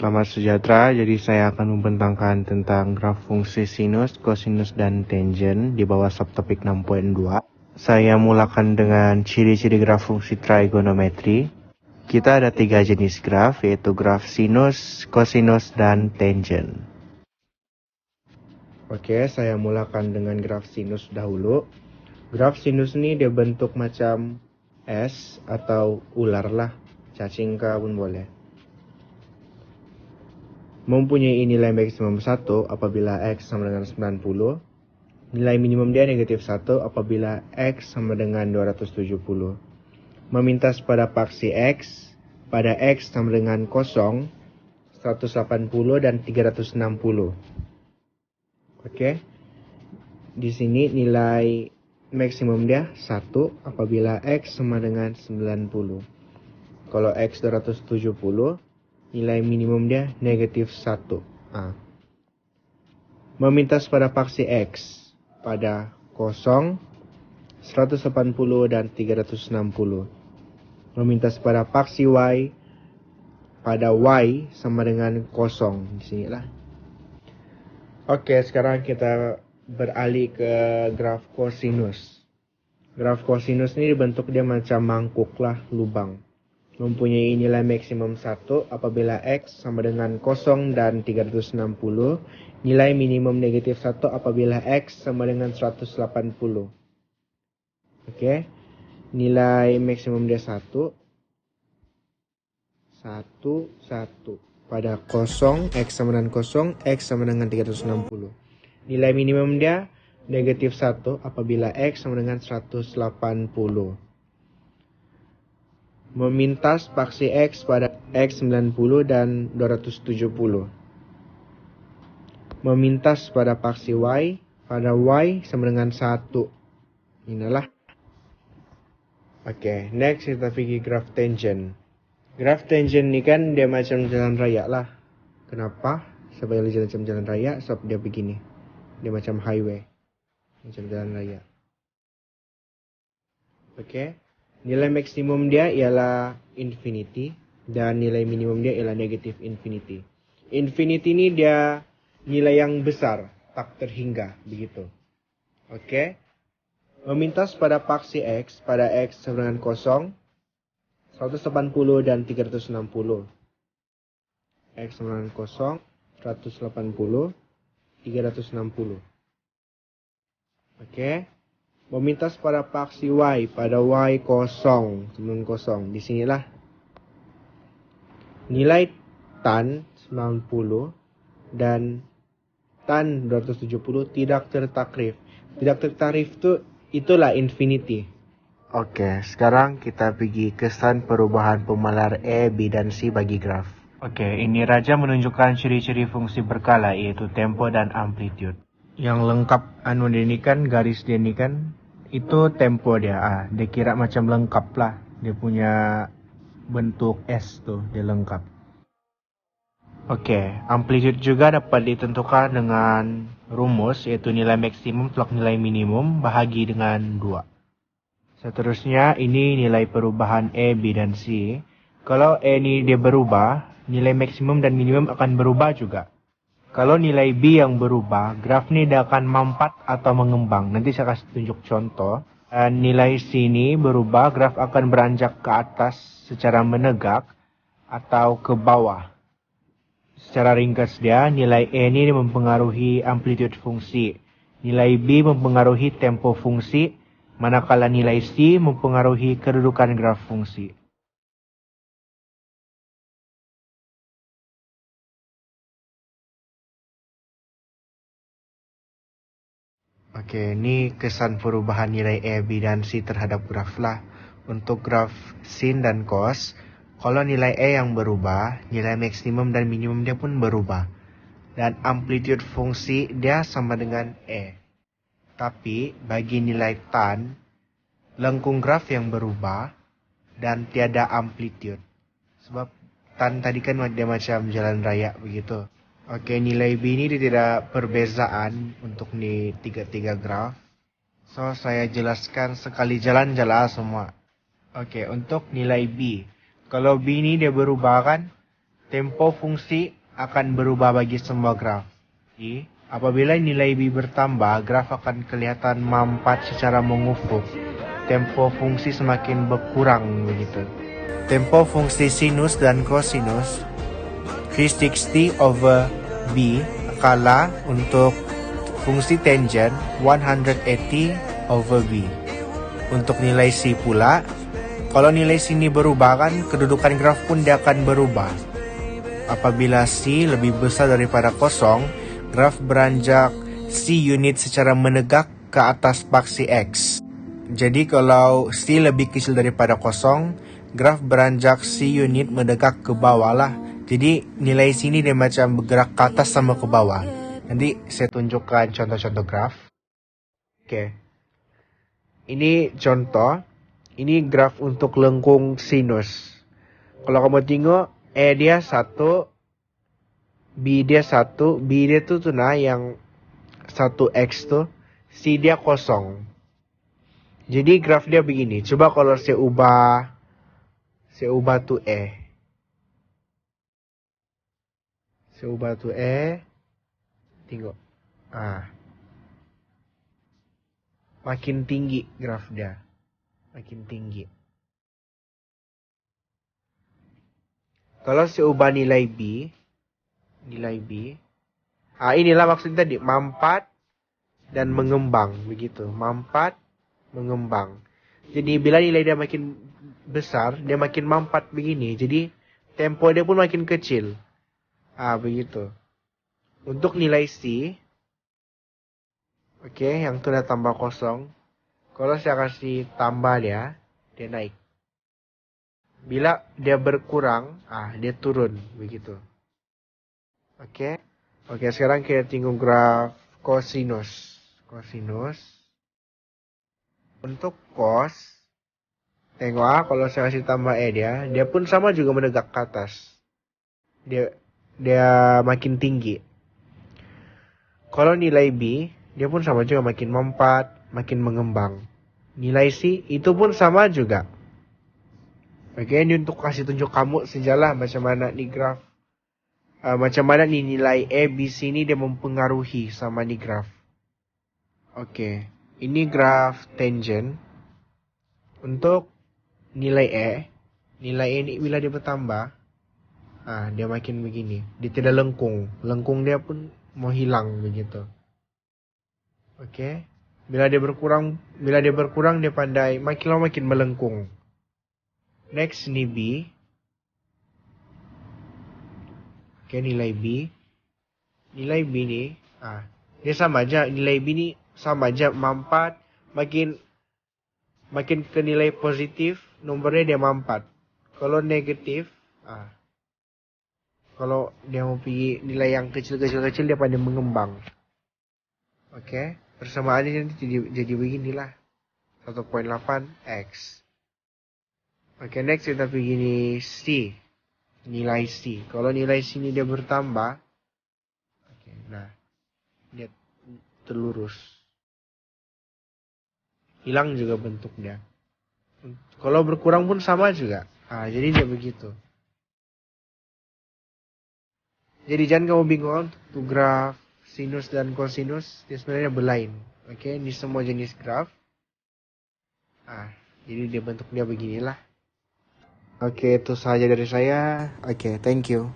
Selamat sejahtera, jadi saya akan membentangkan tentang graf fungsi sinus, kosinus, dan tangen di bawah subtopik 6.2. Saya mulakan dengan ciri-ciri graf fungsi trigonometri. Kita ada 3 jenis graf, yaitu graf sinus, kosinus, dan tangen. Oke, saya mulakan dengan graf sinus dahulu. Graf sinus ini dia bentuk macam S atau ular lah, cacing kah pun boleh. Mempunyai nilai maksimum 1 apabila X sama dengan 90. Nilai minimum dia negatif 1 apabila X sama dengan 270. Memintas pada paksi X pada X sama dengan 0, 180 dan 360. Oke. Di sini nilai maksimum dia 1 apabila X sama dengan 90. Kalau X 270, nilai minimum dia negatif 1. Memintas pada paksi X pada 0, 180 dan 360. Memintas pada paksi Y pada Y sama dengan 0. Di sinilah. Oke, sekarang kita beralih ke graf kosinus. Graf kosinus ini dibentuk dia macam mangkuk lah, lubang. Mempunyai nilai maksimum 1 apabila X sama dengan 0 dan 360. Nilai minimum negatif 1 apabila X sama dengan 180. Oke. Nilai maksimum dia 1. 1. Pada 0, X sama dengan 0, X sama dengan 360. Nilai minimum dia negatif 1 apabila X sama dengan 180. Memintas paksi X pada X 90 dan 270. Memintas pada paksi Y pada Y sama dengan 1. Inilah. Oke, next kita pergi graf tangen. Graf tangen ini kan dia macam jalan raya lah. Kenapa? Sebab dia macam jalan raya, sebab dia begini. Dia macam highway. Macam jalan raya. Oke. Nilai maksimum dia ialah infinity dan nilai minimum dia ialah negatif infinity. Infinity ini dia nilai yang besar, tak terhingga, begitu. Oke. Memintas pada paksi X pada X sama dengan 0, 180 dan 360. X sama dengan 0, 180, 360. Oke. Memintas pada paksi Y pada Y 0, 90. Di sinilah. Nilai tan 90 dan tan 270 tidak tertakrif. Tidak tertakrif itulah infinity. Oke, sekarang kita pergi kesan perubahan pemalar E, B, dan C bagi graf. Oke, ini Raja menunjukkan ciri-ciri fungsi berkala yaitu tempo dan amplitude. Yang lengkap ini kan garis dia ini kan itu tempo dia. Dia kira macam lengkap lah. Dia punya bentuk S tuh, dia lengkap. Oke, amplitude juga dapat ditentukan dengan rumus yaitu nilai maksimum plus nilai minimum bahagi dengan 2. Seterusnya ini nilai perubahan E, B, dan C. Kalau E ini dia berubah, nilai maksimum dan minimum akan berubah juga. Kalau nilai B yang berubah, graf ini dia akan mampat atau mengembang. Nanti saya kasih tunjuk contoh. Nilai C ini berubah, graf akan beranjak ke atas secara menegak atau ke bawah. Secara ringkas dia, nilai E ini mempengaruhi amplitude fungsi. Nilai B mempengaruhi tempo fungsi, manakala nilai C mempengaruhi kedudukan graf fungsi. Oke, ini kesan perubahan nilai E, B, dan C terhadap graf lah. Untuk graf sin dan cos, kalau nilai E yang berubah, nilai maksimum dan minimum dia pun berubah. Dan amplitude fungsi dia sama dengan E. Tapi bagi nilai tan, lengkung graf yang berubah dan tiada amplitude. Sebab tan tadi kan dia macam jalan raya begitu. Oke, nilai B ini tidak perbezaan untuk di tiga graf. So, saya jelaskan sekali jalan semua. Oke, untuk nilai B. Kalau B ini dia berubah kan, Tempo fungsi akan berubah bagi semua graf. Jadi, apabila nilai B bertambah, graf akan kelihatan mampat secara mengufuk. Tempo fungsi semakin berkurang begitu. Tempo fungsi sinus dan kosinus V60 over B kala untuk fungsi tangent 180 over B. Untuk nilai C pula, kalau nilai sini berubah kan, kedudukan graf pun dia akan berubah. Apabila C lebih besar daripada kosong, graf beranjak C unit secara menegak ke atas paksi X. Jadi kalau C lebih kecil daripada kosong, graf beranjak C unit menegak ke bawah lah. Jadi nilai sini dia macam bergerak ke atas sama ke bawah. Nanti saya tunjukkan contoh-contoh graf. Oke. Ini contoh. Ini graf untuk lengkung sinus. Kalau kamu tengok, E dia 1, B dia 1, B dia tuh nah yang 1X tuh, C dia kosong. Jadi graf dia begini. Coba kalau saya ubah tuh E. Saya ubah tuh E. Tengok. Makin tinggi graf dia. Makin tinggi. Kalau saya ubah nilai B, inilah maksudnya tadi, mampat dan mengembang, begitu. Mampat, mengembang. Jadi bila nilai dia makin besar, dia makin mampat begini. Jadi tempo dia pun makin kecil. Begitu. Untuk nilai C, oke, yang itu udah tambah kosong. Kalau saya kasih tambah dia naik. Bila dia berkurang, dia turun, begitu. Oke, sekarang kita tengok graf kosinus. Untuk cos, tengok kalau saya kasih tambah E dia pun sama juga menegak ke atas. Dia makin tinggi. Kalau nilai B, dia pun sama juga makin mempat, makin mengembang. Nilai C itu pun sama juga. Oke, ini untuk kasih tunjuk kamu sejalah macam mana nih graf. Macam mana nih nilai A, B, C ini dia mempengaruhi sama nih graf. Oke, ini graf tangent. Untuk nilai E ini bila dia bertambah, dia makin begini. Dia tidak lengkung. Lengkung dia pun mau hilang begitu. Oke. Bila dia berkurang dia pandai makin lama makin melengkung. Next ini B. Oke, nilai B. Nilai B nih, dia sama aja. Nilai B ini sama aja, mampat. Makin ke nilai positif, nomornya dia mampat. Kalau negatif, kalau dia mau pergi nilai yang kecil-kecil dia pandai mengembang. Oke, persamaannya nanti jadi beginilah. 1.8 X. Oke, next kita begini C. Nilai C. Kalau nilai C ini dia bertambah, dia terlurus. Hilang juga bentuknya. Kalau berkurang pun sama juga. Jadi dia begitu. Jadi jangan kamu bingung untuk graf sinus dan kosinus, dia sebenarnya berlain. Oke, ini semua jenis graf. Jadi dia bentuknya beginilah. Oke, itu saja dari saya. Oke, thank you.